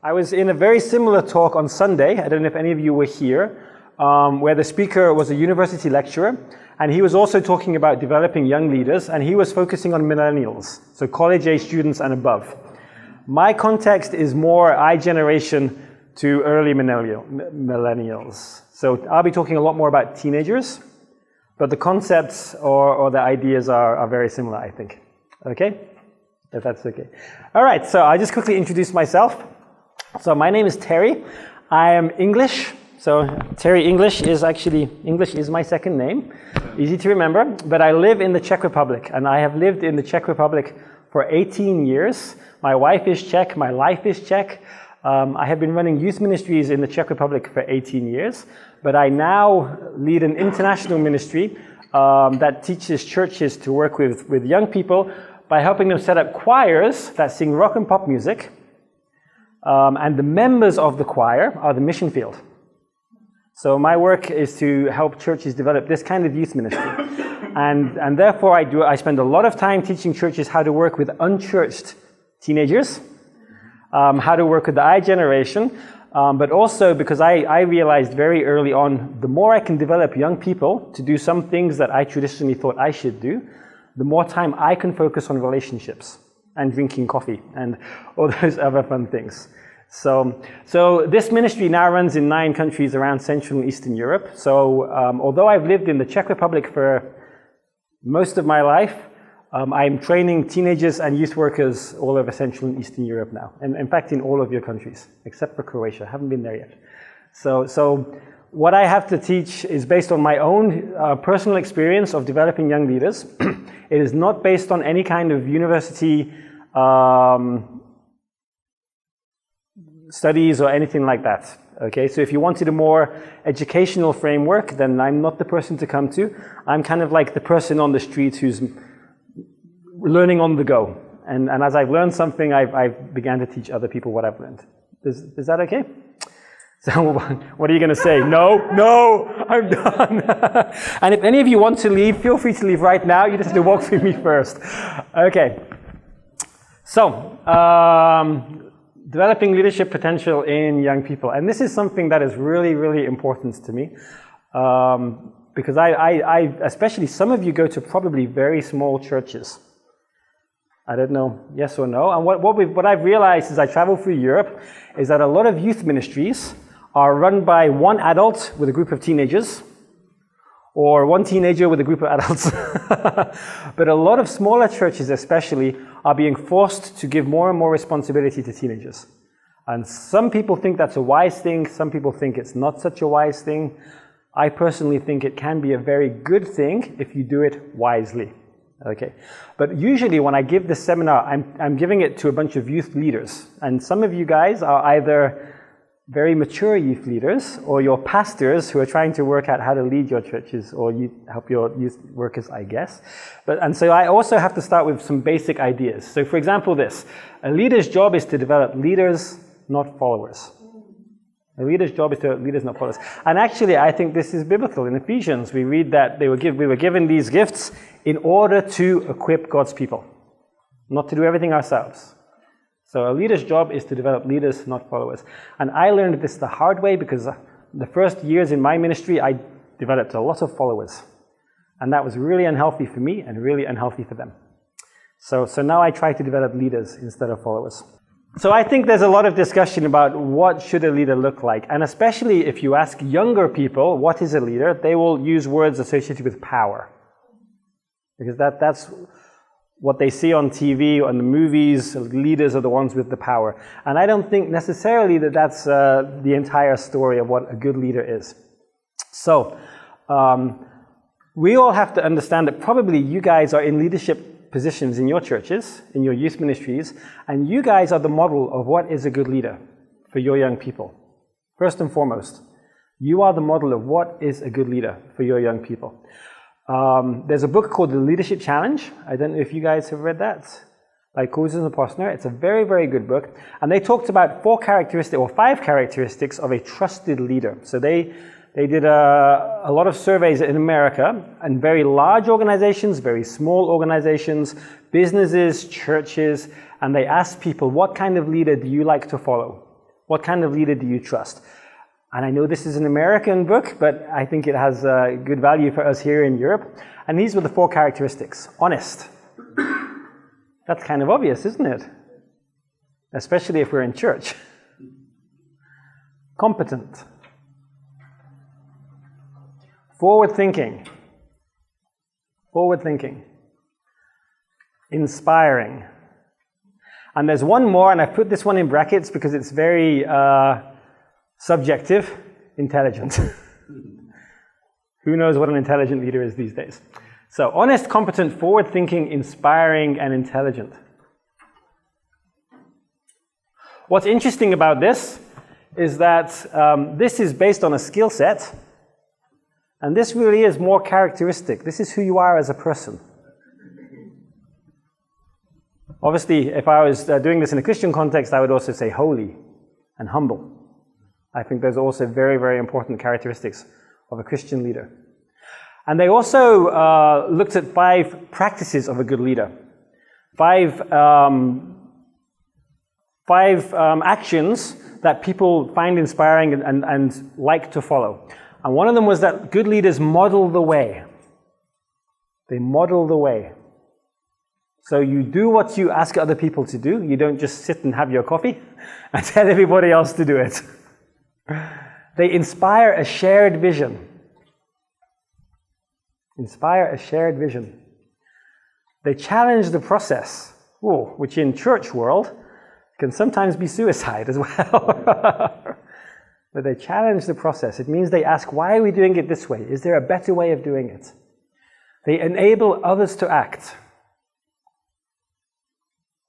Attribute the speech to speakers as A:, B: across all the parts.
A: I was in a very similar talk on Sunday, I don't know if any of you were here, where the speaker was a university lecturer, and he was also talking about developing young leaders, and he was focusing on millennials, so college-age students and above. My context is more iGeneration to early millennials. So I'll be talking a lot more about teenagers, but the concepts or the ideas are very similar, I think. Okay? If that's okay. All right, so I'll just quickly introduce myself. So my name is Terry. I am English. So Terry English is my second name. Easy to remember. But I live in the Czech Republic, and I have lived in the Czech Republic for 18 years. My wife is Czech. My life is Czech. I have been running youth ministries in the Czech Republic for 18 years, but I now lead an international ministry that teaches churches to work with young people by helping them set up choirs that sing rock and pop music. And the members of the choir are the mission field. So my work is to help churches develop this kind of youth ministry. And therefore I spend a lot of time teaching churches how to work with unchurched teenagers, how to work with the iGeneration, but also because I realized very early on, the more I can develop young people to do some things that I traditionally thought I should do, the more time I can focus on relationships and drinking coffee and all those other fun things. So this ministry now runs in 9 countries around Central and Eastern Europe. So although I've lived in the Czech Republic for most of my life, I'm training teenagers and youth workers all over Central and Eastern Europe now. And in fact, in all of your countries, except for Croatia. I haven't been there yet. So what I have to teach is based on my own personal experience of developing young leaders. It is not based on any kind of university studies or anything like that. Okay, so if you wanted a more educational framework, then I'm not the person to come to. I'm kind of like the person on the street who's learning on the go. And as I've learned something, I've began to teach other people what I've learned. Is that okay? So what are you going to say? No, I'm done. And if any of you want to leave, feel free to leave right now. You just have to walk through me first. Okay. So, developing leadership potential in young people. And this is something that is really, really important to me. Because I especially some of you go to probably very small churches. I don't know, yes or no. And what I've realized as I travel through Europe is that a lot of youth ministries are run by one adult with a group of teenagers, or one teenager with a group of adults. But a lot of smaller churches especially are being forced to give more and more responsibility to teenagers. And some people think that's a wise thing, some people think it's not such a wise thing. I personally think it can be a very good thing if you do it wisely. Okay, but usually when I give this seminar, I'm giving it to a bunch of youth leaders. And some of you guys are either very mature youth leaders, or you're pastors who are trying to work out how to lead your churches, or you help your youth workers, I guess. And so I also have to start with some basic ideas. So for example, a leader's job is to develop leaders, not followers. A leader's job is to develop leaders, not followers. And actually, I think this is biblical. In Ephesians, we read that we were given these gifts in order to equip God's people, not to do everything ourselves. So a leader's job is to develop leaders, not followers. And I learned this the hard way because the first years in my ministry, I developed a lot of followers. And that was really unhealthy for me and really unhealthy for them. So now I try to develop leaders instead of followers. So I think there's a lot of discussion about what should a leader look like. And especially if you ask younger people, what is a leader? They will use words associated with power. Because that's what they see on TV, on the movies. Leaders are the ones with the power. And I don't think necessarily that that's the entire story of what a good leader is. So we all have to understand that probably you guys are in leadership positions in your churches, in your youth ministries, and you guys are the model of what is a good leader for your young people. First and foremost, you are the model of what is a good leader for your young people. There's a book called The Leadership Challenge. I don't know if you guys have read that, by Kouzes and Posner. It's a very, very good book. And they talked about 5 characteristics of a trusted leader. So they did a lot of surveys in America, and very large organizations, very small organizations, businesses, churches, and they asked people, what kind of leader do you like to follow? What kind of leader do you trust? And I know this is an American book, but I think it has good value for us here in Europe. And these were the 4 characteristics. Honest. That's kind of obvious, isn't it? Especially if we're in church. Competent. Forward-thinking. Forward-thinking. Inspiring. And there's one more, and I've put this one in brackets because it's very subjective. Intelligent. Who knows what an intelligent leader is these days? So, honest, competent, forward-thinking, inspiring, and intelligent. What's interesting about this is that this is based on a skill set, and this really is more characteristic. This is who you are as a person. Obviously, if I was doing this in a Christian context, I would also say holy and humble. I think those are also very, very important characteristics of a Christian leader. And they also looked at 5 practices of a good leader. 5 actions that people find inspiring and like to follow. And one of them was that good leaders model the way. They model the way. So you do what you ask other people to do. You don't just sit and have your coffee and tell everybody else to do it. They inspire a shared vision. Inspire a shared vision. They challenge the process, which in church world can sometimes be suicide as well. But they challenge the process. It means they ask, why are we doing it this way? Is there a better way of doing it? They enable others to act.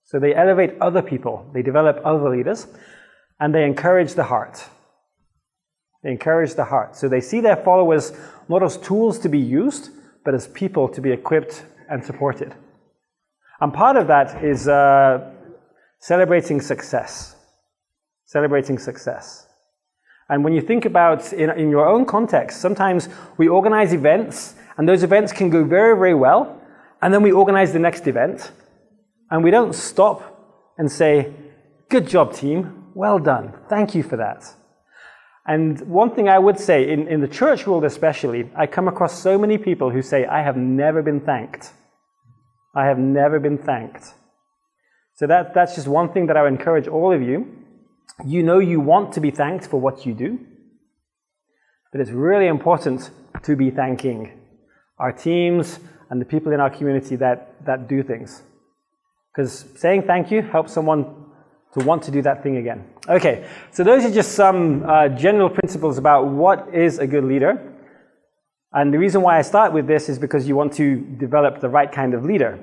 A: So they elevate other people. They develop other leaders. And they encourage the heart. They encourage the heart. So they see their followers not as tools to be used, but as people to be equipped and supported. And part of that is celebrating success. Celebrating success. And when you think about in your own context, sometimes we organize events, and those events can go very, very well, and then we organize the next event, and we don't stop and say, good job, team, well done, thank you for that. And one thing I would say, in the church world especially, I come across so many people who say, I have never been thanked. I have never been thanked. So that's just one thing that I would encourage all of you. You know you want to be thanked for what you do, but it's really important to be thanking our teams and the people in our community that do things. Because saying thank you helps someone to want to do that thing again. Okay, so those are just some general principles about what is a good leader. And the reason why I start with this is because you want to develop the right kind of leader.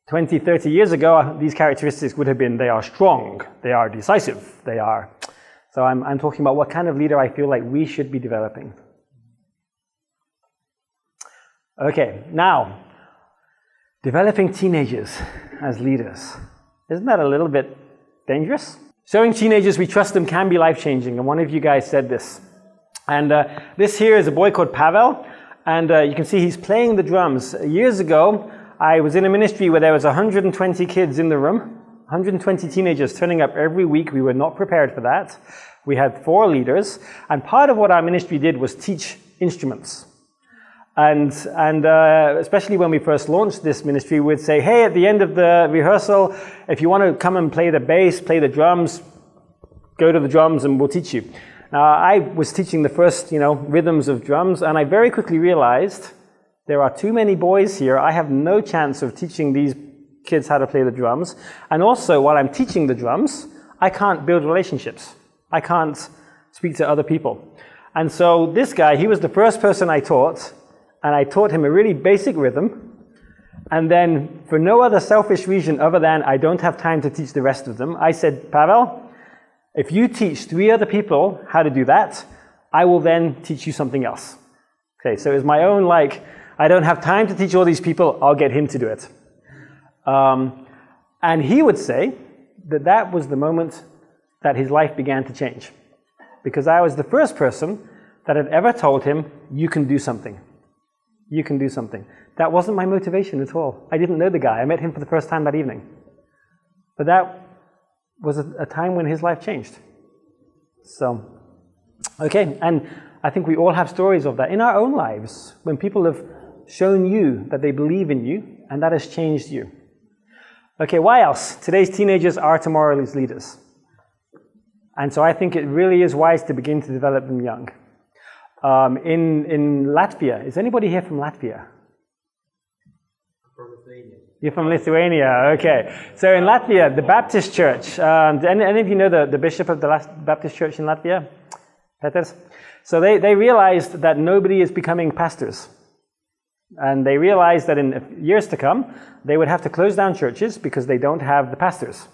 A: 20, 30 years ago, these characteristics would have been, they are strong, they are decisive, they are... So I'm talking about what kind of leader I feel like we should be developing. Okay, now, developing teenagers as leaders. Isn't that a little bit dangerous? Showing teenagers we trust them can be life-changing, and one of you guys said this. And this here is a boy called Pavel, and you can see he's playing the drums. Years ago, I was in a ministry where there was 120 kids in the room, 120 teenagers turning up every week. We were not prepared for that. We had 4 leaders, and part of what our ministry did was teach instruments. And especially when we first launched this ministry, we'd say, hey, at the end of the rehearsal, if you want to come and play the bass, play the drums, go to the drums and we'll teach you. Now, I was teaching the first, rhythms of drums, and I very quickly realized there are too many boys here. I have no chance of teaching these kids how to play the drums. And also, while I'm teaching the drums, I can't build relationships. I can't speak to other people. And so this guy, he was the first person I taught, and I taught him a really basic rhythm. And then, for no other selfish reason other than I don't have time to teach the rest of them, I said, Pavel, if you teach 3 other people how to do that, I will then teach you something else. Okay, so it's my own, I don't have time to teach all these people, I'll get him to do it. And he would say that was the moment that his life began to change. Because I was the first person that had ever told him, you can do something. You can do something. That wasn't my motivation at all. I didn't know the guy. I met him for the first time that evening. But was a time when his life changed. So, okay, and I think we all have stories of that in our own lives, when people have shown you that they believe in you, and that has changed you. Okay, why else? Today's teenagers are tomorrow's leaders. And so I think it really is wise to begin to develop them young. In Latvia, is anybody here from Latvia?
B: From Lithuania.
A: You're from Lithuania, okay. So in Latvia, the Baptist Church, do any of you know the bishop of the Baptist Church in Latvia? Peters? So they realized that nobody is becoming pastors. And they realized that in years to come, they would have to close down churches because they don't have the pastors.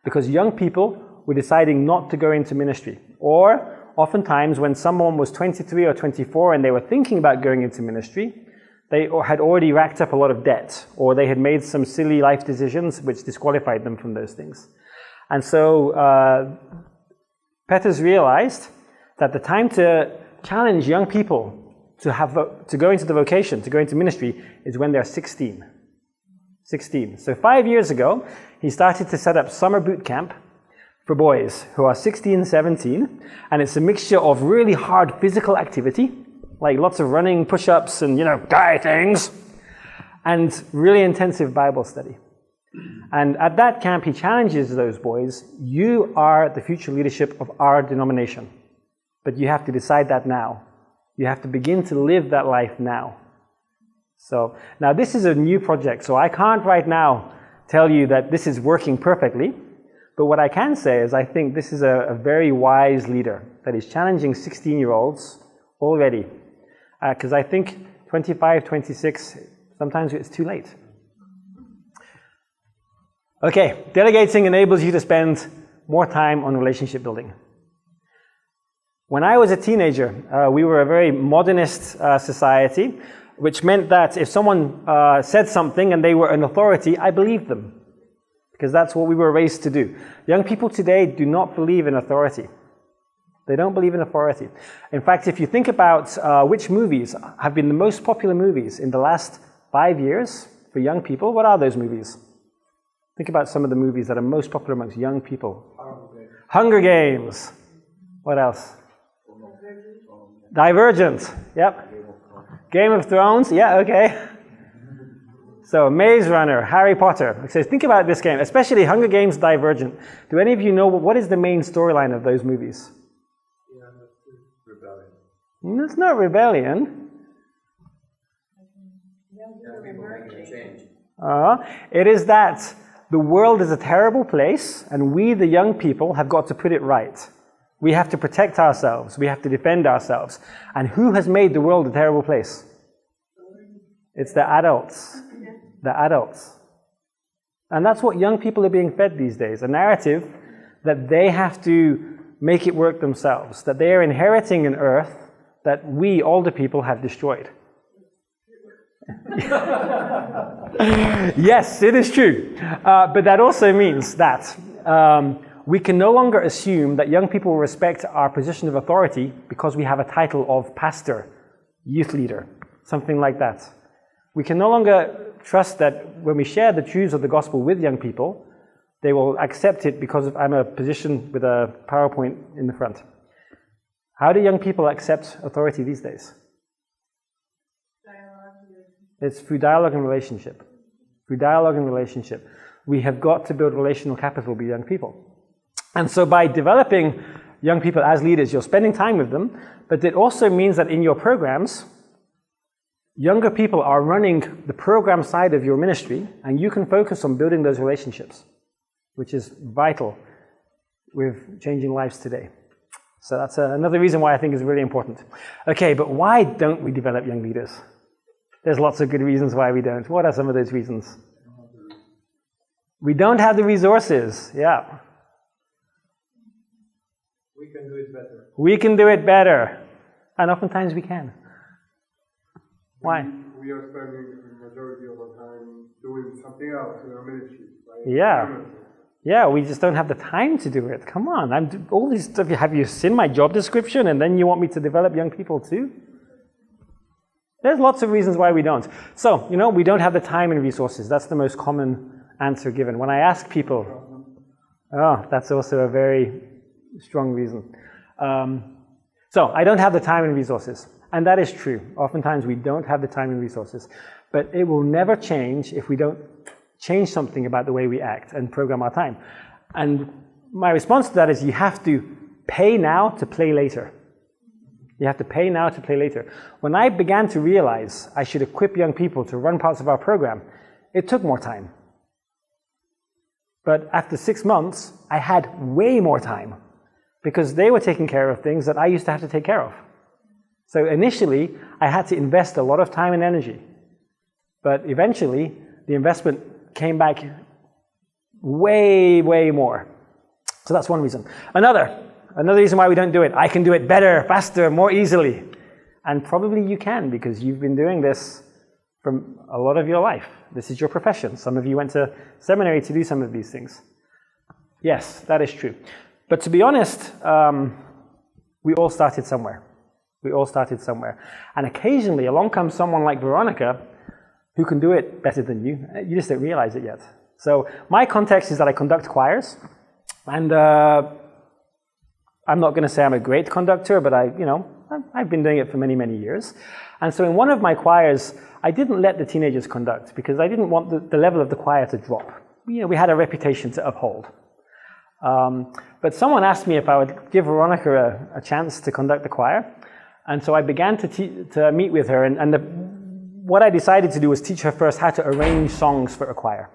A: Because young people were deciding not to go into ministry. Or oftentimes when someone was 23 or 24 and they were thinking about going into ministry, they had already racked up a lot of debt, or they had made some silly life decisions which disqualified them from those things. And so Peters realized that the time to challenge young people to go into the vocation, to go into ministry, is when they're 16. 16. So 5 years ago, he started to set up summer boot camp for boys who are 16, 17, and it's a mixture of really hard physical activity, like lots of running, push-ups, and, guy things, and really intensive Bible study. And at that camp, he challenges those boys, you are the future leadership of our denomination, but you have to decide that now. You have to begin to live that life now. So, now this is a new project, so I can't right now tell you that this is working perfectly, but what I can say is I think this is a very wise leader that is challenging 16-year-olds already. Because I think 25, 26, sometimes it's too late. Okay, delegating enables you to spend more time on relationship building. When I was a teenager, we were a very modernist society, which meant that if someone said something and they were an authority, I believed them. Because that's what we were raised to do. Young people today do not believe in authority. They don't believe in authority. In fact, if you think about which movies have been the most popular movies in the last 5 years for young people, what are those movies? Think about some of the movies that are most popular amongst young people. Hunger Games. What else? Divergent. Yep. Game of Thrones. Yeah, okay. So, Maze Runner, Harry Potter. So think about this game, especially Hunger Games, Divergent. Do any of you know what is the main storyline of those movies?
B: Rebellion.
A: It's not rebellion. It is that the world is a terrible place, and we, the young people, have got to put it right. We have to protect ourselves. We have to defend ourselves. And who has made the world a terrible place? It's the adults. The adults. And that's what young people are being fed these days. A narrative that they have to make it work themselves. That they are inheriting an earth that we, older people, have destroyed. Yes, it is true. But that also means that we can no longer assume that young people will respect our position of authority because we have a title of pastor, youth leader, something like that. We can no longer trust that when we share the truths of the gospel with young people, they will accept it because I'm a position with a PowerPoint in the front. How do young people accept authority these days? It's through dialogue and relationship. Through dialogue and relationship. We have got to build relational capital with young people. And so by developing young people as leaders, you're spending time with them, but it also means that in your programs, younger people are running the program side of your ministry, and you can focus on building those relationships, which is vital with changing lives today. So that's another reason why I think is really important. Okay, but why don't we develop young leaders? There's lots of good reasons why we don't. What are some of those reasons? We don't have the resources. Yeah.
B: We can do it better.
A: We can do it better. And oftentimes we can. Why?
C: We are spending the majority of our time doing something else in our ministry. Right?
A: Yeah. Yeah, we just don't have the time to do it. Come on. All this stuff. Have you seen my job description and then you want me to develop young people too? There's lots of reasons why we don't. So, we don't have the time and resources. That's the most common answer given. When I ask people, Oh, that's also a very strong reason. So I don't have the time and resources. And that is true. Oftentimes we don't have the time and resources. But it will never change if we don't change something about the way we act and program our time. And my response to that is you have to pay now to play later. You have to pay now to play later. When I began to realize I should equip young people to run parts of our program, it took more time. But after 6 months, I had way more time because they were taking care of things that I used to have to take care of. So initially, I had to invest a lot of time and energy. But eventually, the investment came back way, way more. So that's one reason. Another reason why we don't do it. I can do it better, faster, more easily. And probably you can because you've been doing this for a lot of your life. This is your profession. Some of you went to seminary to do some of these things. Yes, that is true. But to be honest, we all started somewhere. We all started somewhere. And occasionally along comes someone like Veronica who can do it better than you. You just don't realize it yet. So my context is that I conduct choirs. And I'm not going to say I'm a great conductor, but I've been doing it for many, many years. And so in one of my choirs, I didn't let the teenagers conduct because I didn't want the level of the choir to drop. We had a reputation to uphold. But someone asked me if I would give Veronica a chance to conduct the choir. And so I began to meet with her. And what I decided to do was teach her first how to arrange songs for a choir.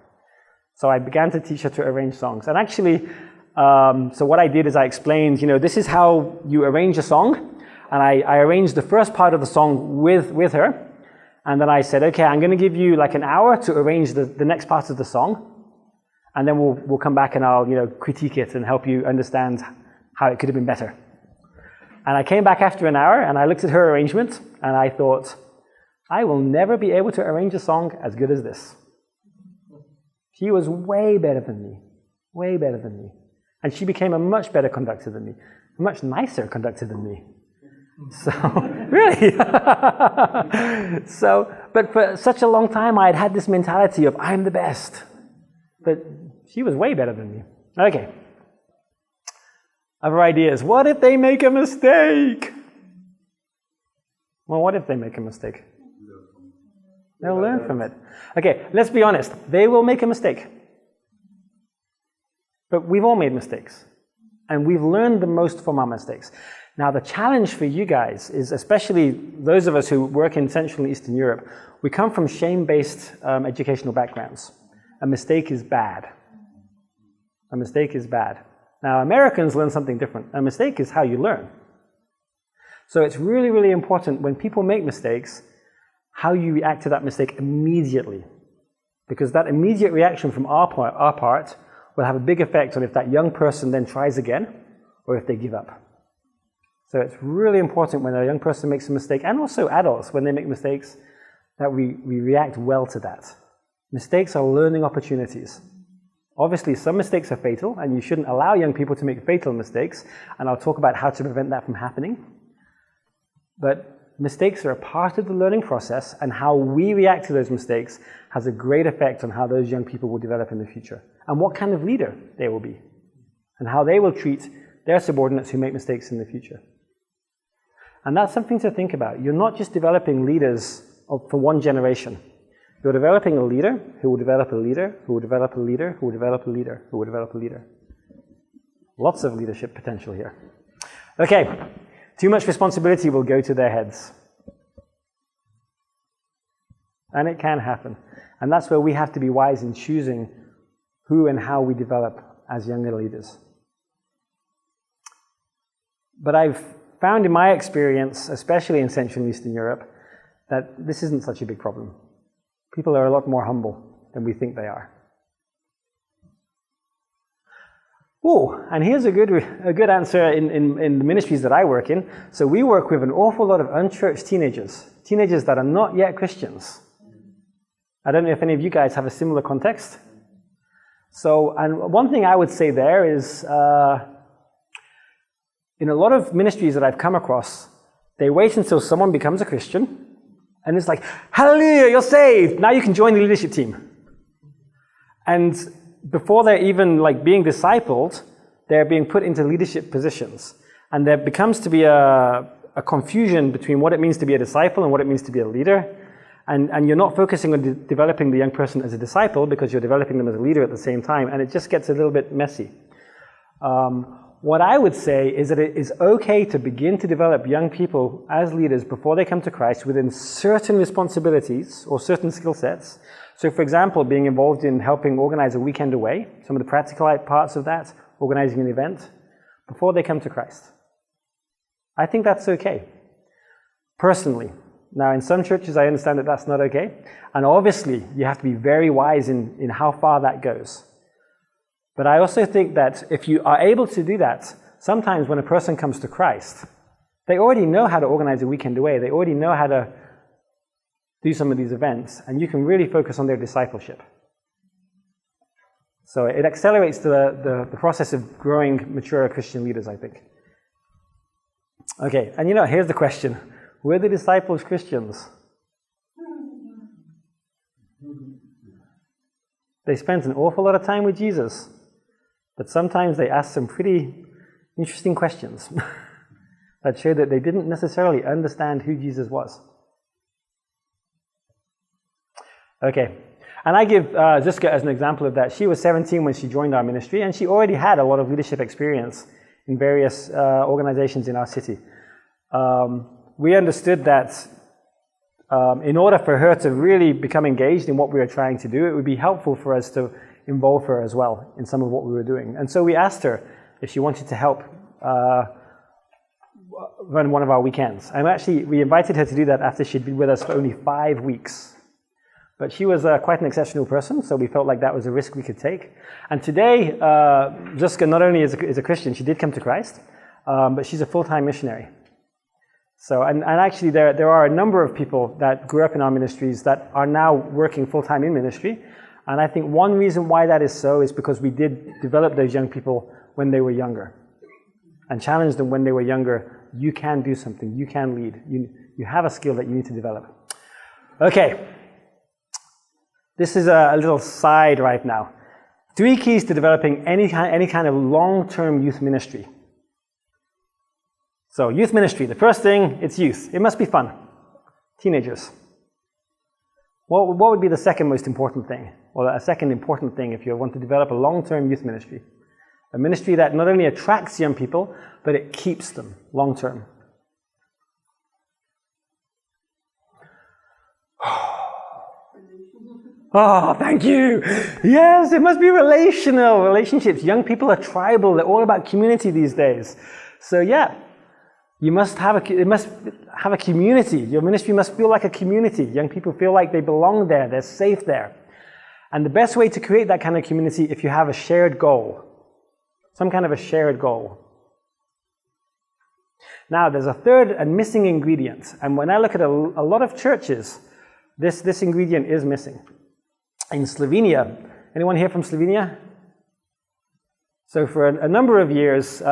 A: So I began to teach her to arrange songs. And actually, so what I did is I explained, this is how you arrange a song. And I arranged the first part of the song with her. And then I said, okay, I'm going to give you like an hour to arrange the next part of the song. And then we'll come back and I'll, critique it and help you understand how it could have been better. And I came back after an hour and I looked at her arrangement and I thought, I will never be able to arrange a song as good as this. She was way better than me. Way better than me. And she became a much better conductor than me. A much nicer conductor than me. So, really? But for such a long time, I had this mentality of, I'm the best. But she was way better than me. Okay. Other ideas. What if they make a mistake? Well, what if they make a mistake? They'll learn from it. Okay, let's be honest. They will make a mistake. But we've all made mistakes. And we've learned the most from our mistakes. Now, the challenge for you guys is, especially those of us who work in Central and Eastern Europe, we come from shame-based educational backgrounds. A mistake is bad. A mistake is bad. Now, Americans learn something different. A mistake is how you learn. So it's really, really important when people make mistakes, how you react to that mistake immediately. Because that immediate reaction from our part will have a big effect on if that young person then tries again or if they give up. So it's really important when a young person makes a mistake, and also adults, when they make mistakes, that we react well to that. Mistakes are learning opportunities. Obviously, some mistakes are fatal, and you shouldn't allow young people to make fatal mistakes, and I'll talk about how to prevent that from happening. But mistakes are a part of the learning process, and how we react to those mistakes has a great effect on how those young people will develop in the future, and what kind of leader they will be, and how they will treat their subordinates who make mistakes in the future. And that's something to think about. You're not just developing leaders for one generation. You're developing a leader who will develop a leader, who will develop a leader, who will develop a leader, who will develop a leader. Lots of leadership potential here. Okay, too much responsibility will go to their heads. And it can happen. And that's where we have to be wise in choosing who and how we develop as younger leaders. But I've found in my experience, especially in Central and Eastern Europe, that this isn't such a big problem. People are a lot more humble than we think they are. Oh, and here's a good answer in the ministries that I work in. So we work with an awful lot of unchurched teenagers that are not yet Christians. I don't know if any of you guys have a similar context. So, and one thing I would say there is, in a lot of ministries that I've come across, they wait until someone becomes a Christian, and it's like, hallelujah, you're saved, now you can join the leadership team. And before they're even like being discipled, they're being put into leadership positions. And there becomes to be a confusion between what it means to be a disciple and what it means to be a leader. And you're not focusing on developing the young person as a disciple because you're developing them as a leader at the same time, and it just gets a little bit messy. What I would say is that it is okay to begin to develop young people as leaders before they come to Christ within certain responsibilities or certain skill sets. So for example, being involved in helping organize a weekend away, some of the practical parts of that, organizing an event, before they come to Christ. I think that's okay, personally. Now, in some churches, I understand that that's not okay. And obviously, you have to be very wise in how far that goes. But I also think that if you are able to do that, sometimes when a person comes to Christ, they already know how to organize a weekend away. They already know how to do some of these events. And you can really focus on their discipleship. So it accelerates the process of growing mature Christian leaders, I think. Okay, and here's the question. Were the disciples Christians? They spent an awful lot of time with Jesus, but sometimes they asked some pretty interesting questions that showed that they didn't necessarily understand who Jesus was. Okay, and I give Ziska as an example of that. She was 17 when she joined our ministry, and she already had a lot of leadership experience in various organizations in our city. We understood that in order for her to really become engaged in what we were trying to do, it would be helpful for us to involve her as well in some of what we were doing. And so we asked her if she wanted to help run one of our weekends. And actually, we invited her to do that after she'd been with us for only 5 weeks. But she was quite an exceptional person, so we felt like that was a risk we could take. And today, Ziska not only is a Christian, she did come to Christ, but she's a full-time missionary. So, and actually there are a number of people that grew up in our ministries that are now working full-time in ministry. And I think one reason why that is so is because we did develop those young people when they were younger. And challenge them when they were younger. You can do something. You can lead. You have a skill that you need to develop. Okay. This is a little side right now. 3 keys to developing any kind of long-term youth ministry. So youth ministry, the first thing, it's youth. It must be fun. Teenagers. What would be the second most important thing? Or a second important thing if you want to develop a long-term youth ministry? A ministry that not only attracts young people, but it keeps them long-term. Oh, thank you. Yes, it must be relational. Relationships. Young people are tribal. They're all about community these days. So yeah. It must have a community. Your ministry must feel like a community. Young people feel like they belong there, they're safe there. And the best way to create that kind of community if you have a shared goal. Some kind of a shared goal. Now, there's a third and missing ingredient. And when I look at a lot of churches, this ingredient is missing. In Slovenia, anyone here from Slovenia? So for a number of years,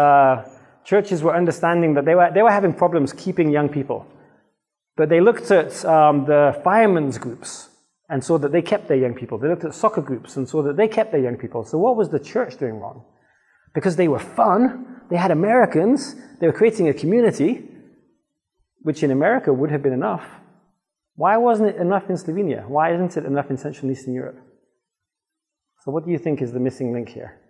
A: churches were understanding that they were having problems keeping young people. But they looked at the firemen's groups and saw that they kept their young people. They looked at soccer groups and saw that they kept their young people. So what was the church doing wrong? Because they were fun, they had Americans, they were creating a community, which in America would have been enough. Why wasn't it enough in Slovenia? Why isn't it enough in Central and Eastern Europe? So what do you think is the missing link here?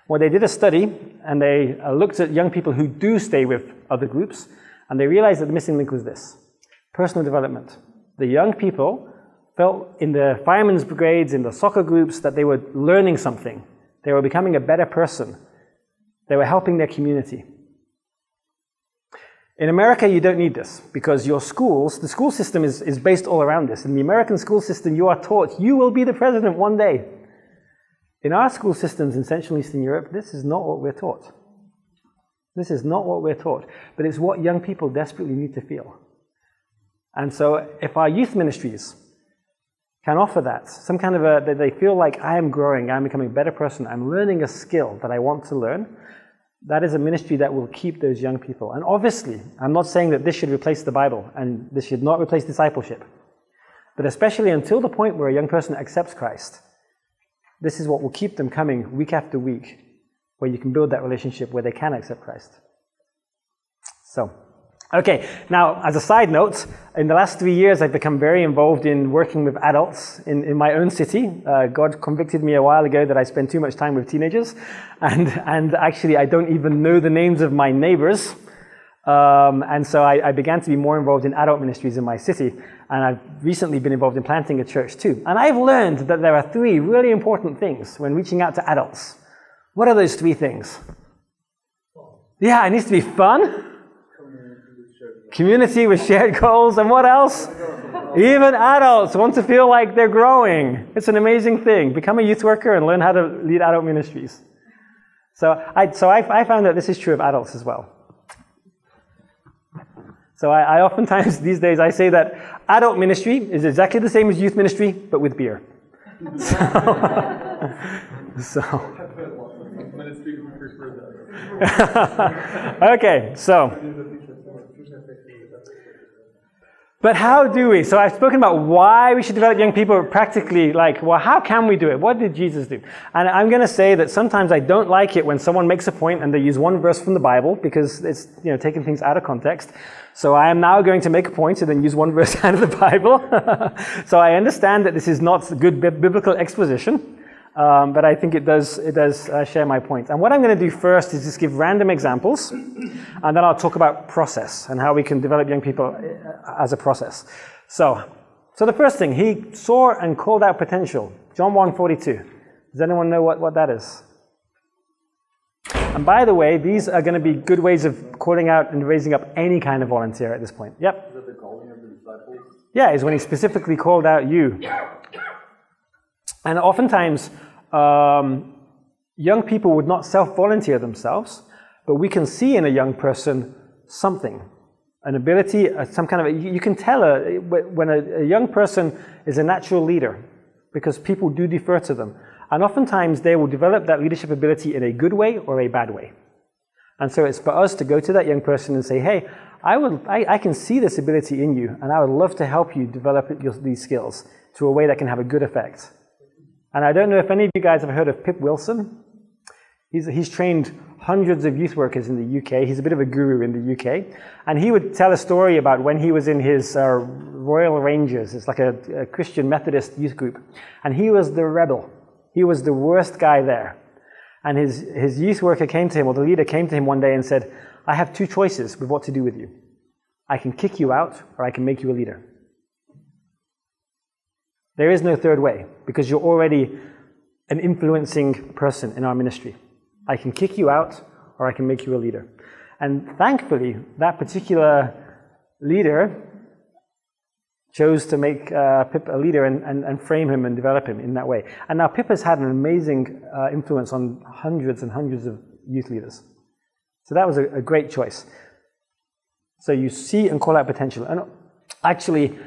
A: Well, they did a study, and they looked at young people who do stay with other groups, and they realized that the missing link was this: personal development. The young people felt in the firemen's brigades, in the soccer groups, that they were learning something. They were becoming a better person. They were helping their community. In America, you don't need this, because your schools, the school system is based all around this. In the American school system, you are taught, you will be the president one day. In our school systems in Central and Eastern Europe, this is not what we're taught. This is not what we're taught, but it's what young people desperately need to feel. And so if our youth ministries can offer that, some kind of that they feel like I am growing, I'm becoming a better person, I'm learning a skill that I want to learn, that is a ministry that will keep those young people. And obviously, I'm not saying that this should replace the Bible, and this should not replace discipleship. But especially until the point where a young person accepts Christ, this is what will keep them coming week after week, where you can build that relationship where they can accept Christ. So, okay, now as a side note, in the last 3 years I've become very involved in working with adults in my own city. God convicted me a while ago that I spend too much time with teenagers, and actually I don't even know the names of my neighbors. And so I began to be more involved in adult ministries in my city, and I've recently been involved in planting a church too. And I've learned that there are 3 really important things when reaching out to adults. What are those 3 things? Yeah, it needs to be fun. Community with shared goals, and what else? Even adults want to feel like they're growing. It's an amazing thing. Become a youth worker and learn how to lead adult ministries. So I found that this is true of adults as well. So I oftentimes these days I say that adult ministry is exactly the same as youth ministry, but with beer. Okay, so. But how do we? So I've spoken about why we should develop young people practically, well, how can we do it? What did Jesus do? And I'm going to say that sometimes I don't like it when someone makes a point and they use one verse from the Bible because it's, taking things out of context. So I am now going to make a point and then use one verse out of the Bible. So I understand that this is not good biblical exposition. But I think it does share my point. And what I'm going to do first is just give random examples, and then I'll talk about process and how we can develop young people as a process. So the first thing, he saw and called out potential. John 1:42. Does anyone know what that is? And by the way, these are going to be good ways of calling out and raising up any kind of volunteer at this point. Yep.
C: Is that the calling of the disciples?
A: Yeah, is when he specifically called out you. And oftentimes, young people would not self-volunteer themselves, but we can see in a young person something, an ability, some kind of, you can tell when a young person is a natural leader, because people do defer to them. And oftentimes they will develop that leadership ability in a good way or a bad way. And so it's for us to go to that young person and say, hey, I can see this ability in you, and I would love to help you develop these skills to a way that can have a good effect. And I don't know if any of you guys have heard of Pip Wilson. He's trained hundreds of youth workers in the UK. He's a bit of a guru in the UK. And he would tell a story about when he was in his Royal Rangers. It's like a Christian Methodist youth group. And he was the rebel. He was the worst guy there. And his youth worker came to him, or the leader came to him one day and said, I have 2 choices with what to do with you. I can kick you out, or I can make you a leader. There is no third way, because you're already an influencing person in our ministry. I can kick you out, or I can make you a leader. And thankfully, that particular leader chose to make Pip a leader and frame him and develop him in that way. And now Pip has had an amazing influence on hundreds and hundreds of youth leaders. So that was a great choice. So you see and call out potential. And actually,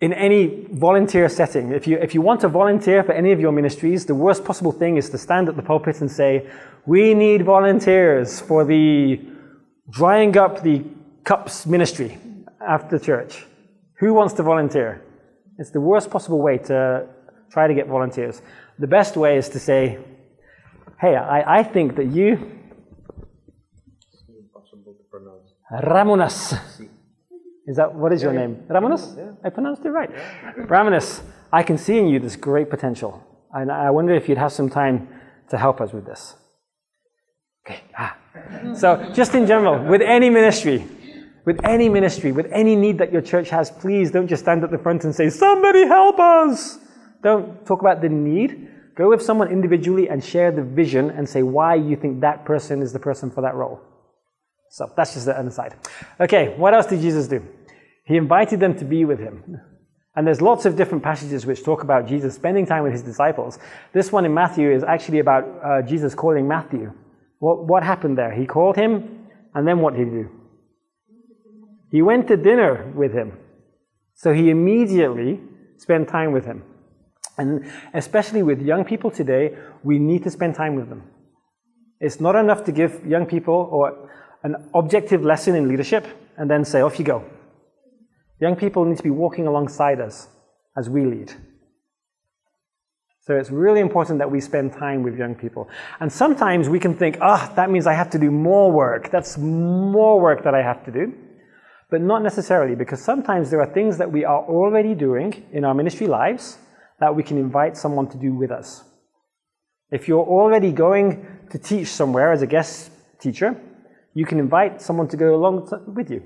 A: in any volunteer setting, if you want to volunteer for any of your ministries, the worst possible thing is to stand at the pulpit and say, we need volunteers for the drying up the cups ministry after church. Who wants to volunteer? It's the worst possible way to try to get volunteers. The best way is to say, hey, I think that you, Ramonas, what is your name? Ramonas? Yeah. I pronounced it right. Yeah. Ramonas, I can see in you this great potential. And I wonder if you'd have some time to help us with this. Okay. So just in general, with any ministry, with any need that your church has, please don't just stand at the front and say, somebody help us. Don't talk about the need. Go with someone individually and share the vision and say why you think that person is the person for that role. So that's just an aside. Okay, what else did Jesus do? He invited them to be with him. And there's lots of different passages which talk about Jesus spending time with his disciples. This one in Matthew is actually about Jesus calling Matthew. What happened there? He called him, and then what did he do? He went to dinner with him. So he immediately spent time with him. And especially with young people today, we need to spend time with them. It's not enough to give young people or an objective lesson in leadership and then say, off you go. Young people need to be walking alongside us. as we lead. So it's really important that we spend time with young people. And sometimes we can think, that means I have to do more work. That's more work that I have to do. But not necessarily, because sometimes there are things that we are already doing in our ministry lives that we can invite someone to do with us. If you're already going to teach somewhere as a guest teacher, you can invite someone to go along with you.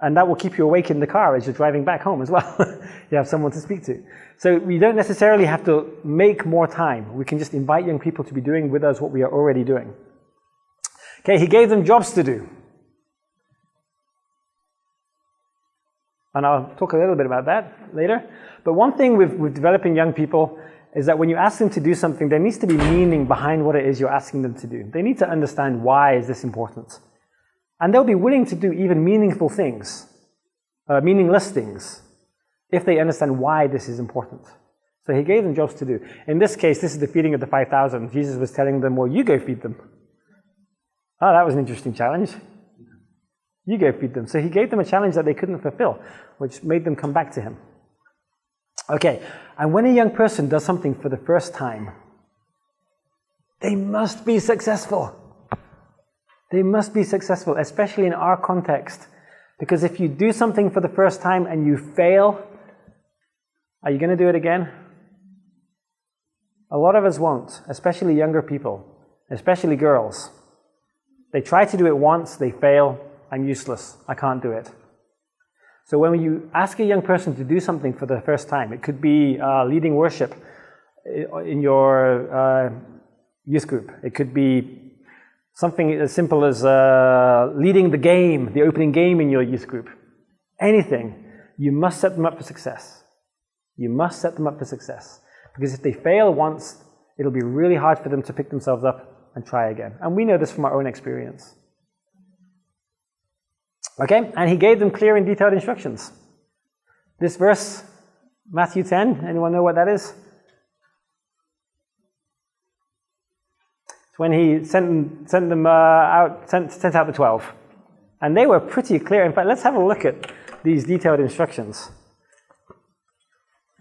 A: And that will keep you awake in the car as you're driving back home as well. You have someone to speak to. So we don't necessarily have to make more time. We can just invite young people to be doing with us what we are already doing. Okay, he gave them jobs to do. And I'll talk a little bit about that later. But one thing with developing young people is that when you ask them to do something, there needs to be meaning behind what it is you're asking them to do. They need to understand, why is this important? And they'll be willing to do even meaningful things, meaningless things, if they understand why this is important. So he gave them jobs to do. In this case, this is the feeding of the 5,000. Jesus was telling them, well, you go feed them. Oh, that was an interesting challenge. You go feed them. So he gave them a challenge that they couldn't fulfill, which made them come back to him. Okay, and when a young person does something for the first time, they must be successful. They must be successful, especially in our context. Because if you do something for the first time and you fail, are you going to do it again? A lot of us won't, especially younger people, especially girls. They try to do it once, they fail, I'm useless, I can't do it. So when you ask a young person to do something for the first time, it could be leading worship in your youth group. It could be something as simple as leading the game, the opening game in your youth group. Anything, you must set them up for success. You must set them up for success. Because if they fail once, it'll be really hard for them to pick themselves up and try again. And we know this from our own experience. Okay, and he gave them clear and detailed instructions. This verse, Matthew 10, anyone know what that is? It's when he sent out the 12. And they were pretty clear. In fact, let's have a look at these detailed instructions.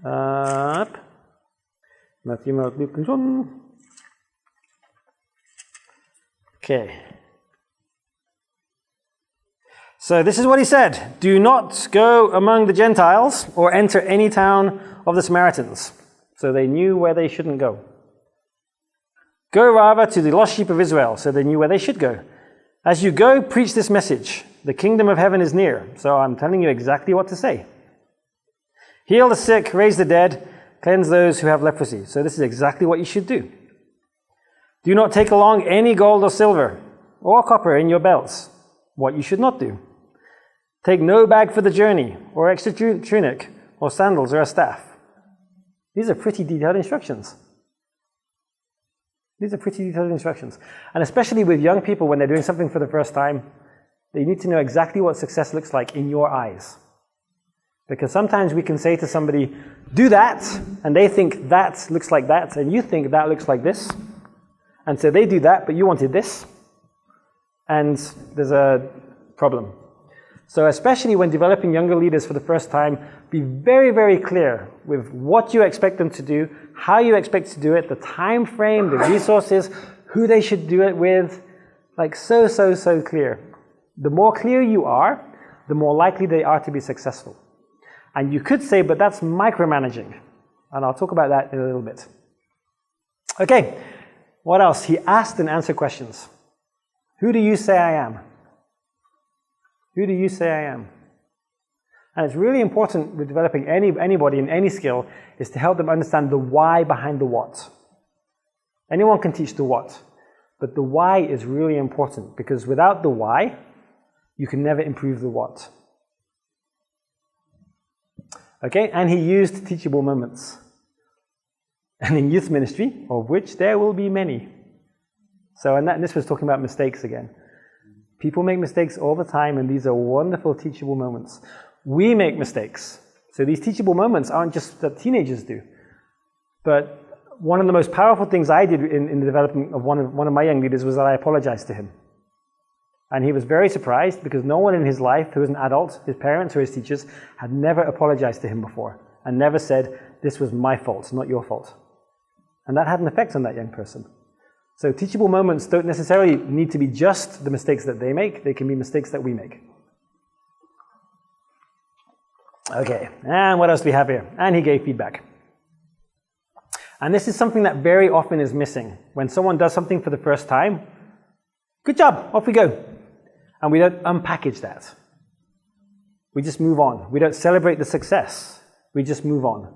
A: Matthew, Mark, Luke, and John. Okay. So this is what he said. Do not go among the Gentiles or enter any town of the Samaritans. So they knew where they shouldn't go. Go rather to the lost sheep of Israel. So they knew where they should go. As you go, preach this message. The kingdom of heaven is near. So I'm telling you exactly what to say. Heal the sick, raise the dead, cleanse those who have leprosy. So this is exactly what you should do. Do not take along any gold or silver or copper in your belts. What you should not do. Take no bag for the journey, or extra tunic, or sandals, or a staff. These are pretty detailed instructions. These are pretty detailed instructions. And especially with young people, when they're doing something for the first time, they need to know exactly what success looks like in your eyes. Because sometimes we can say to somebody, do that, and they think that looks like that, and you think that looks like this. And so they do that, but you wanted this. And there's a problem. So especially when developing younger leaders for the first time, be very, very clear with what you expect them to do, how you expect to do it, the time frame, the resources, who they should do it with. Like so clear. The more clear you are, the more likely they are to be successful. And you could say, but that's micromanaging. And I'll talk about that in a little bit. Okay, what else? He asked and answered questions. Who do you say I am? Who do you say I am? And it's really important with developing anybody in any skill is to help them understand the why behind the what. Anyone can teach the what, but the why is really important because without the why, you can never improve the what. Okay, and he used teachable moments. And in youth ministry, of which there will be many. So, and this was talking about mistakes again. People make mistakes all the time, and these are wonderful teachable moments. We make mistakes. So these teachable moments aren't just that teenagers do. But one of the most powerful things I did in the development of one of my young leaders was that I apologized to him. And he was very surprised because no one in his life who was an adult, his parents or his teachers, had never apologized to him before. and never said, this was my fault, not your fault. And that had an effect on that young person. So teachable moments don't necessarily need to be just the mistakes that they make, they can be mistakes that we make. Okay, and what else do we have here? And he gave feedback. And this is something that very often is missing. When someone does something for the first time, good job, off we go. And we don't unpackage that. We just move on. We don't celebrate the success. We just move on.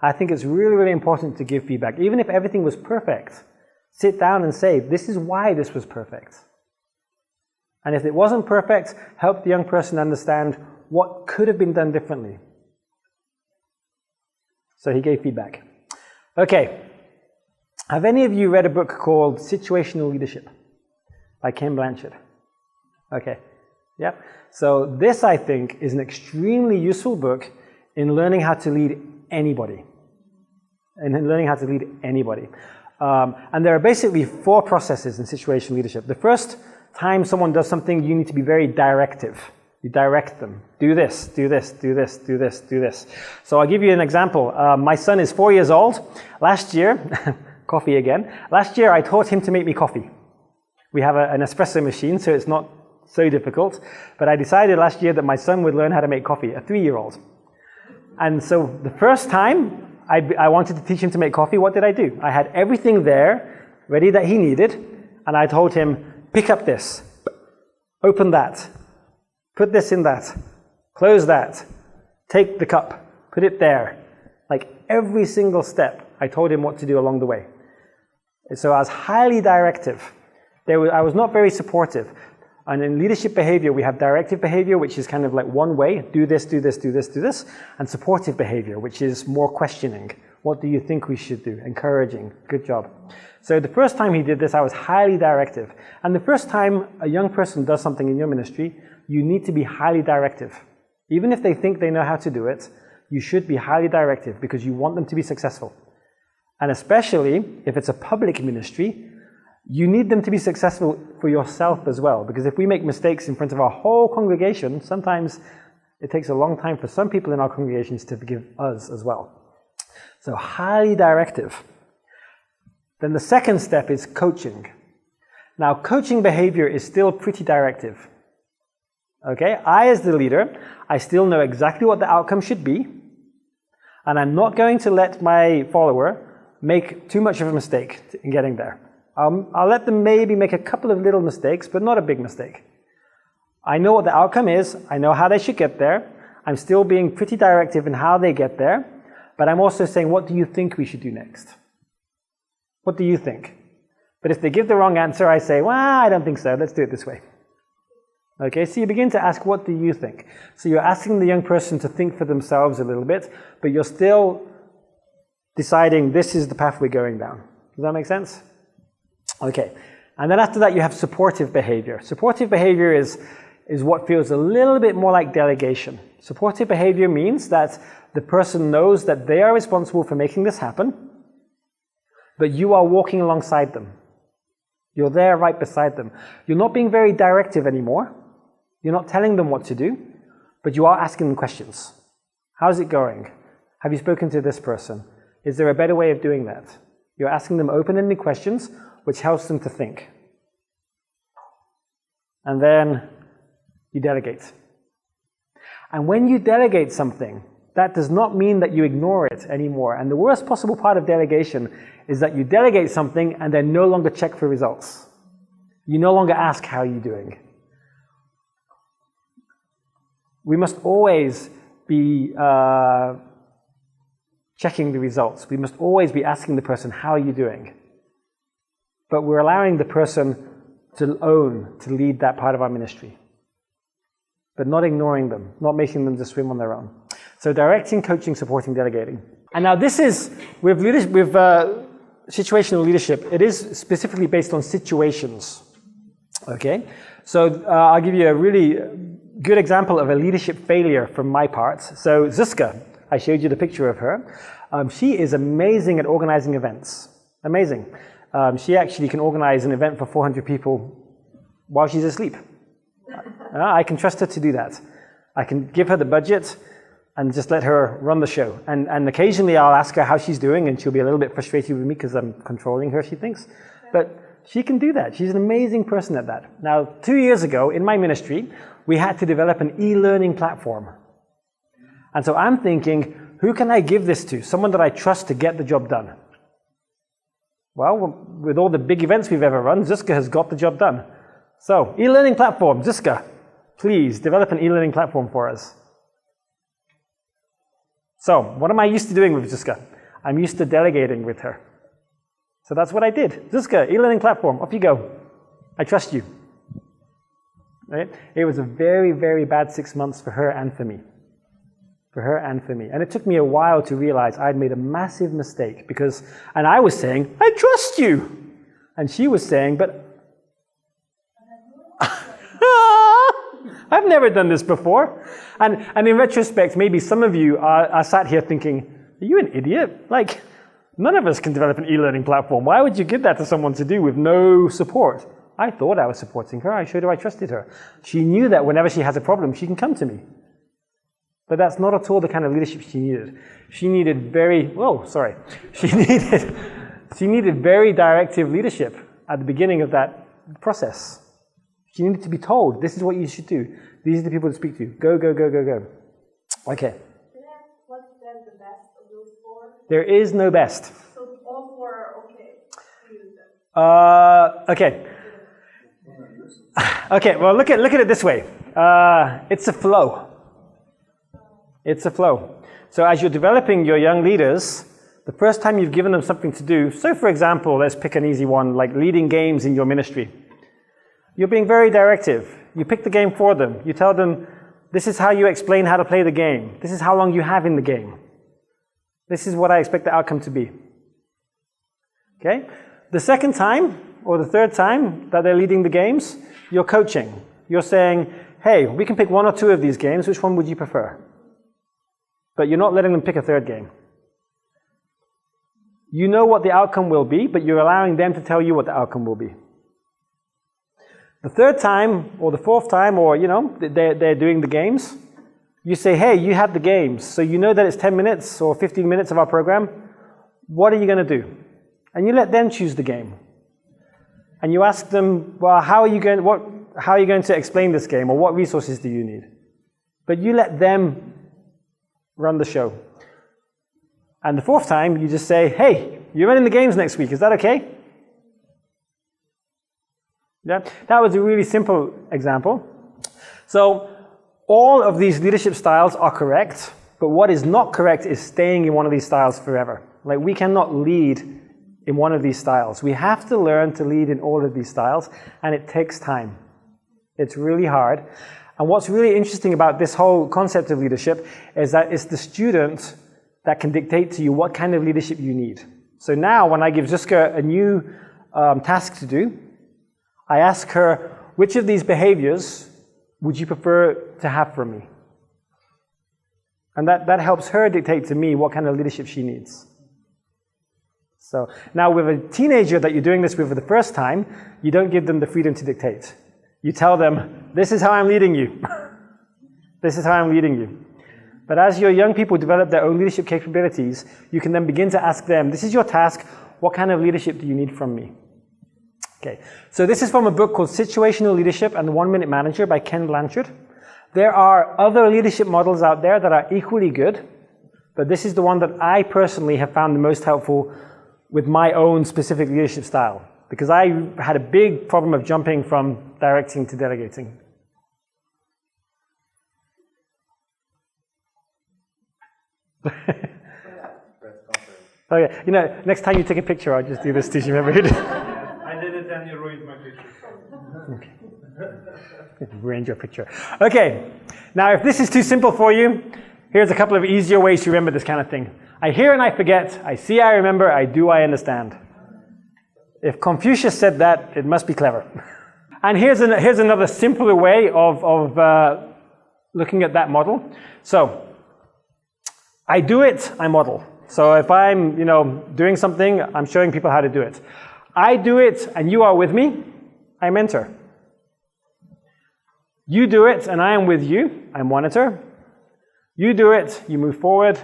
A: I think it's really, really important to give feedback. Even if everything was perfect, sit down and say, this is why this was perfect. And if it wasn't perfect, help the young person understand what could have been done differently. So he gave feedback. Okay. Have any of you read a book called Situational Leadership by Ken Blanchard? Okay. Yep. So this, I think, is an extremely useful book in learning how to lead anybody. And there are basically 4 processes in situational leadership. The first time someone does something, you need to be very directive. You direct them. Do this, do this, do this, do this, do this. So I'll give you an example. My son is 4 years old. Last year, coffee again. Last year I taught him to make me coffee. We have an espresso machine, so it's not so difficult. But I decided last year that my son would learn how to make coffee, a 3-year-old. And so the first time I wanted to teach him to make coffee, what did I do? I had everything there, ready that he needed, and I told him, pick up this, open that, put this in that, close that, take the cup, put it there. Like every single step, I told him what to do along the way. And so I was highly directive. I was not very supportive. And in leadership behavior, we have directive behavior, which is kind of like one way, do this, do this, do this, do this, and supportive behavior, which is more questioning. What do you think we should do? Encouraging. Good job. So the first time he did this, I was highly directive. And the first time a young person does something in your ministry, you need to be highly directive. Even if they think they know how to do it, you should be highly directive because you want them to be successful. And especially if it's a public ministry, you need them to be successful for yourself as well. Because if we make mistakes in front of our whole congregation, sometimes it takes a long time for some people in our congregations to forgive us as well. So highly directive. Then the second step is coaching. Now, coaching behavior is still pretty directive. Okay, I as the leader, I still know exactly what the outcome should be, and I'm not going to let my follower make too much of a mistake in getting there. I'll let them maybe make a couple of little mistakes, but not a big mistake. I know what the outcome is, I know how they should get there, I'm still being pretty directive in how they get there, but I'm also saying, what do you think we should do next? What do you think? But if they give the wrong answer, I say, well, I don't think so, let's do it this way. Okay, so you begin to ask, what do you think? So you're asking the young person to think for themselves a little bit, but you're still deciding this is the path we're going down. Does that make sense? Okay, and then after that you have supportive behavior. Supportive behavior is what feels a little bit more like delegation. Supportive behavior means that the person knows that they are responsible for making this happen, but you are walking alongside them. You're there right beside them. You're not being very directive anymore. You're not telling them what to do, but you are asking them questions. How's it going? Have you spoken to this person? Is there a better way of doing that? You're asking them open-ended questions, which helps them to think. And then you delegate. And when you delegate something, that does not mean that you ignore it anymore. And the worst possible part of delegation is that you delegate something and then no longer check for results. You no longer ask, how are you doing? We must always be checking the results. We must always be asking the person, how are you doing? But we're allowing the person to lead that part of our ministry. But not ignoring them, not making them just swim on their own. So directing, coaching, supporting, delegating. And now this is, with situational leadership, it is specifically based on situations. Okay? So I'll give you a really good example of a leadership failure from my part. So Zuzka, I showed you the picture of her. She is amazing at organizing events. Amazing. She actually can organize an event for 400 people while she's asleep. I can trust her to do that. I can give her the budget, and just let her run the show. And occasionally I'll ask her how she's doing, and she'll be a little bit frustrated with me because I'm controlling her, she thinks. But she can do that. She's an amazing person at that. Now, 2 years ago in my ministry, we had to develop an e-learning platform. And so I'm thinking, who can I give this to? Someone that I trust to get the job done. Well, with all the big events we've ever run, Zuzka has got the job done. So, e-learning platform, Zuzka, please develop an e-learning platform for us. So, what am I used to doing with Zuzka? I'm used to delegating with her. So that's what I did. Zuzka, e-learning platform, off you go. I trust you. Right? It was a very, very bad 6 months for her and for me. For her and for me. And it took me a while to realize I'd made a massive mistake because, and I was saying, I trust you. And she was saying, but I've never done this before. And in retrospect, maybe some of you are sat here thinking, are you an idiot? Like, none of us can develop an e-learning platform. Why would you give that to someone to do with no support? I thought I was supporting her. I showed her I trusted her. She knew that whenever she has a problem, she can come to me. But that's not at all the kind of leadership she needed. She needed she needed very directive leadership at the beginning of that process. She needed to be told, this is what you should do. These are the people to speak to. Go, go, go, go, go. Okay.
D: Can I ask what's then the best of those four?
A: There is no best.
D: So all four are okay.
A: Okay. Okay, well look at it this way. It's a flow. It's a flow. So as you're developing your young leaders, the first time you've given them something to do, so for example, let's pick an easy one, like leading games in your ministry. You're being very directive. You pick the game for them. You tell them, this is how you explain how to play the game. This is how long you have in the game. This is what I expect the outcome to be. Okay? The second time, or the third time that they're leading the games, you're coaching. You're saying, hey, we can pick one or two of these games. Which one would you prefer? But you're not letting them pick a third game. You know what the outcome will be, but you're allowing them to tell you what the outcome will be. The third time, or the fourth time, or, they're doing the games, you say, hey, you have the games, so you know that it's 10 minutes or 15 minutes of our program. What are you going to do? And you let them choose the game. And you ask them, well, how are you going to explain this game, or what resources do you need? But you let them run the show. And the fourth time, you just say, hey, you're running the games next week, is that okay? Yeah, that was a really simple example. So all of these leadership styles are correct, but what is not correct is staying in one of these styles forever. Like, we cannot lead in one of these styles. We have to learn to lead in all of these styles, and it takes time. It's really hard. And what's really interesting about this whole concept of leadership is that it's the student that can dictate to you what kind of leadership you need. So now when I give Zuzka a new task to do, I ask her, which of these behaviors would you prefer to have from me? And that helps her dictate to me what kind of leadership she needs. So now with a teenager that you're doing this with for the first time, you don't give them the freedom to dictate. You tell them, this is how I'm leading you. This is how I'm leading you. But as your young people develop their own leadership capabilities, you can then begin to ask them, this is your task, what kind of leadership do you need from me? Okay, so this is from a book called Situational Leadership and the 1 Minute Manager by Ken Blanchard. There are other leadership models out there that are equally good, but this is the one that I personally have found the most helpful with my own specific leadership style, because I had a big problem of jumping from directing to delegating. Okay, next time you take a picture, I'll just do this to you. Remember who did?
B: I did it and you ruined my picture.
A: Okay. Ruined your picture. Okay, now if this is too simple for you, here's a couple of easier ways to remember this kind of thing. I hear and I forget, I see, I remember, I do, I understand. If Confucius said that, it must be clever. And here's another simpler way of looking at that model. So, I do it, I model. So if I'm, doing something, I'm showing people how to do it. I do it and you are with me, I mentor. You do it and I am with you, I monitor. You do it, you move forward.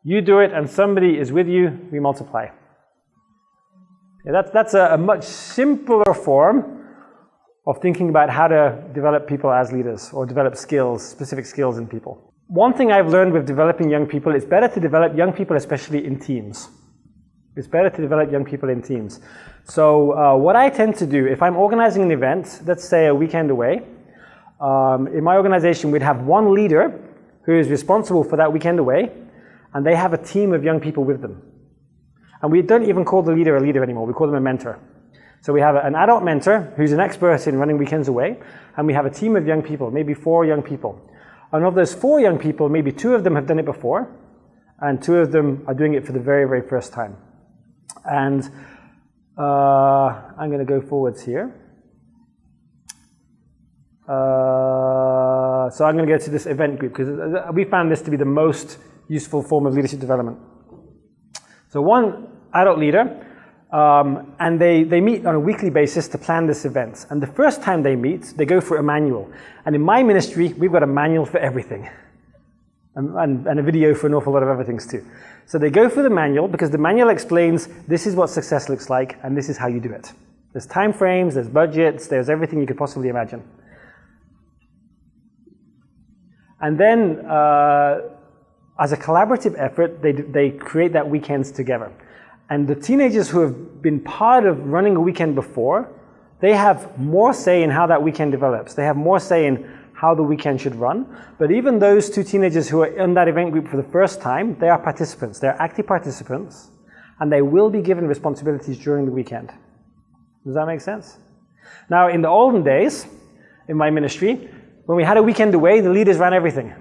A: You do it, and somebody is with you, we multiply. Yeah, that's a much simpler form of thinking about how to develop people as leaders or develop skills, specific skills in people. One thing I've learned with developing young people, it's better to develop young people, especially in teams. It's better to develop young people in teams. So what I tend to do, if I'm organizing an event, let's say a weekend away, in my organization we'd have one leader who is responsible for that weekend away, and they have a team of young people with them. And we don't even call the leader a leader anymore, we call them a mentor. So we have an adult mentor who's an expert in running weekends away, and we have a team of young people, maybe 4 young people. And of those 4 young people, maybe 2 of them have done it before, and 2 of them are doing it for the very, very first time. And I'm going to go forwards here. So I'm going to go to this event group, because we found this to be the most useful form of leadership development. So one adult leader, and they meet on a weekly basis to plan this event. And the first time they meet, they go for a manual. And in my ministry, we've got a manual for everything. And a video for an awful lot of other things too. So they go for the manual, because the manual explains this is what success looks like, and this is how you do it. There's time frames, there's budgets, there's everything you could possibly imagine. And then, as a collaborative effort, they create that weekends together. And the teenagers who have been part of running a weekend before, they have more say in how that weekend develops. They have more say in how the weekend should run. But even those 2 teenagers who are in that event group for the first time, they are participants. They're active participants, and they will be given responsibilities during the weekend. Does that make sense? Now, in the olden days, in my ministry, when we had a weekend away, the leaders ran everything.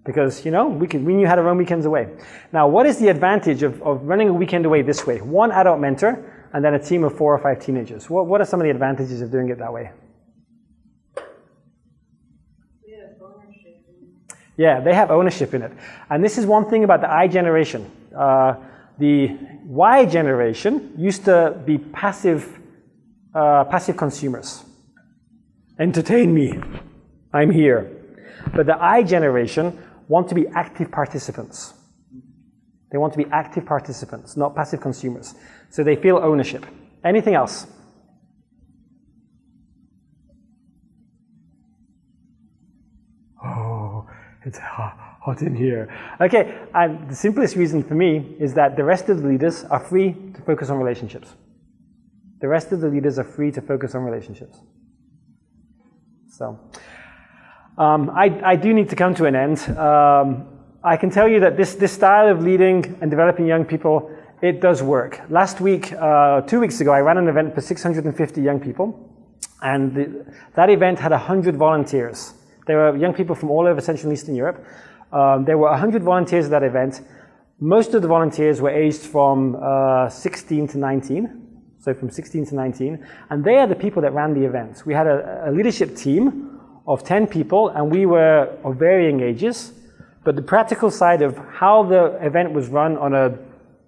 A: Because, you know, we knew how to run weekends away. Now, what is the advantage of running a weekend away this way? 1 adult mentor, and then a team of 4 or 5 teenagers. What are some of the advantages of doing it that way? Yeah, they have ownership in it. And this is one thing about the I generation. The Y generation used to be passive consumers. Entertain me, I'm here. But the I generation want to be active participants. They want to be active participants, not passive consumers. So they feel ownership. Anything else? Oh, it's hot in here. Okay, and the simplest reason for me is that the rest of the leaders are free to focus on relationships. The rest of the leaders are free to focus on relationships. So, I do need to come to an end. I can tell you that this style of leading and developing young people, it does work. Last week, 2 weeks ago, I ran an event for 650 young people, and that event had 100 volunteers. There were young people from all over Central and Eastern Europe. There were 100 volunteers at that event. Most of the volunteers were aged from 16 to 19. So from 16 to 19, and they are the people that ran the event. We had a leadership team of 10 people, and we were of varying ages, but the practical side of how the event was run on a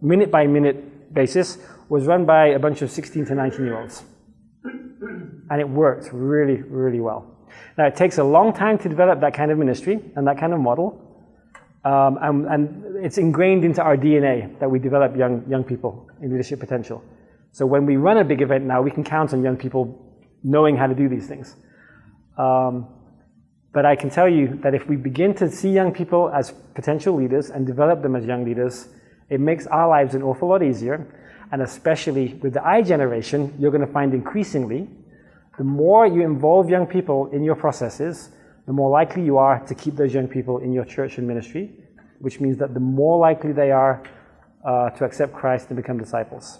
A: minute-by-minute basis was run by a bunch of 16 to 19-year-olds. And it worked really, really well. Now, it takes a long time to develop that kind of ministry and that kind of model, and it's ingrained into our DNA that we develop young people in leadership potential. So when we run a big event now, we can count on young people knowing how to do these things. But I can tell you that if we begin to see young people as potential leaders and develop them as young leaders, it makes our lives an awful lot easier. And especially with the I generation, you're going to find increasingly, the more you involve young people in your processes, the more likely you are to keep those young people in your church and ministry, which means that the more likely they are to accept Christ and become disciples.